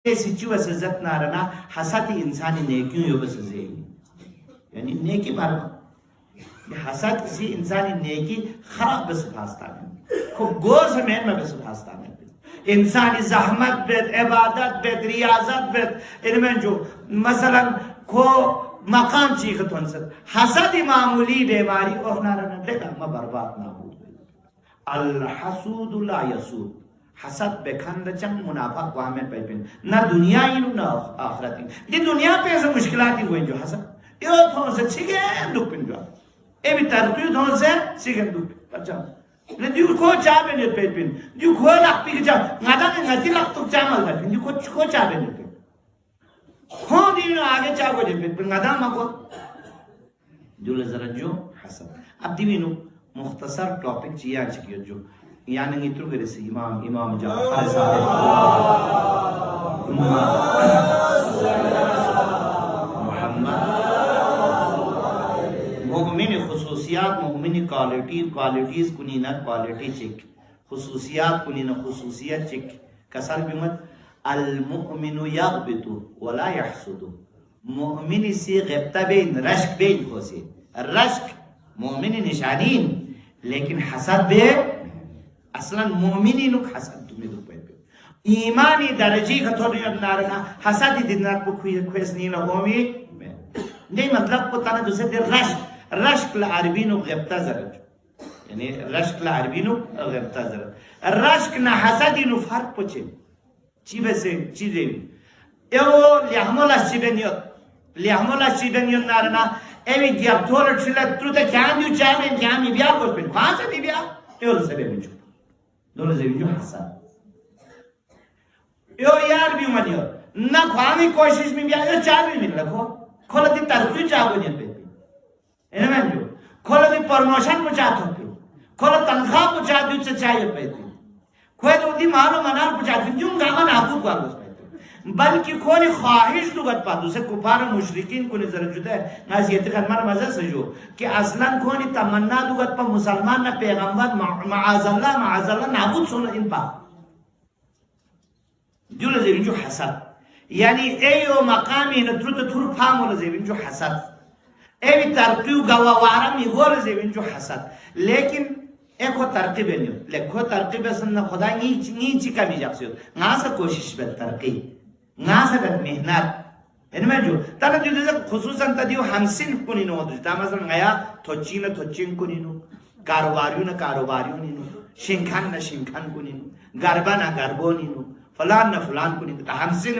सिचुएस इज्जत नारना हसती इंसानी नेकियों यो बस जेली यानी नेकी बार हसत सी इंसानी नेकी खराब बस फास्ता में को गोस में बस फास्ता में इंसानी जहमत बेत इबादत बेत रियाजत बेत इनमें जो मसलन को मकाम चीख तो हसदी मामूली बीमारी और नारना देखा मैं बर्बाद ना हो अल हसूद ला यसूद हसद बेखंद चंग मुनाफा वामे पैपिन ना दुनिया ही ना आखिरत ये दुनिया पे ऐसे मुश्किलात हुए जो हसद यो थों से छिगे दुख पिन जो ए भी तरतु थों से छिगे दुख अच्छा ने दु को चाबे ने पैपिन दु को लक पि जा ngada ने ngati लक तो चामल था दु को चाबे ने पे खो दिन आगे चाबो जे पे ngada मको जो जरा जो हसद अब दिविनु मुख्तसर टॉपिक चिया चियो जो यानी itu garis Imam Ja'far Sadiq Muhammad मोमिन खुसूसियात मोमिन क्वालिटीज कुनीना क्वालिटी चेक खुसूसियात कुनीना खुसूसियत चेक कसर बिमत अल मुमिनु यगबितु वला यहसुदु मोमिन से गिब्ता बेन रश्क बेन खोसे रश्क मोमिन निशानीन लेकिन हसद बे असलन मोमिनी नुक हसद तुम्हें दो पे ईमानी दर्जी खतोरी नारना हसदी दिनार को खुश नहीं लगोमी नहीं मतलब को तना दूसरे दे रश्क ला अरबी नु गिब्ता जरज यानी रश्क ला अरबी नु गिब्ता जरज रश्क ना हसदी नु फर्क पूछे चीबे से चीजे यो लिहमोला शिबेनियो नारना एवी गिब्तोर छिला त्रुते जामी जामी बिया को पे कहां से बिया यो से बेमिचो दोनों से जो हसन यो यार भी मनियो ना खानी कोशिश में भी आयो चार भी मिल रखो खोलती तरक्की चाहो नहीं पे इन्हें जो खोलती प्रमोशन को चाहते हो खोल तनख्वाह को चाहते हो चाहिए पैसे खोए तो दी मारो मनार को चाहते जो गामा नाकू को आगोस पैसे बल्कि खोली ख्वाहिश दुगत पादू से कुफार मुशरिकीन को नजर जुदा है नाज़ियत खनमार मजा सजो कि असलन खोनी तमन्ना दुगत पर मुसलमान ना पैगंबर माअज़ल्लाह नाबूद सोना इन पा जो लज़ेबिन जो हसद यानी एयो मकामी न त्रुत थुर फाम लज़ेबिन जो हसद एवी तरकीब गवावारा मी गोर लज़ेबिन जो हसद लेकिन एको तरकीब नहीं लेखो तरकीब सन्न खुदा नी कमी जाक्सियो नासा कोशिश बे तरकीब नासा बे मेहनत इनमें जो तना जो जैसे खुसूसन तदियो हमसिन कुनी नो दो तामसन गया थोचिन कुनी नो कारोबारियों नी नो शिंखान कुनी नो गरबा ना गरबो नी नो फलान कुनी नो हमसिन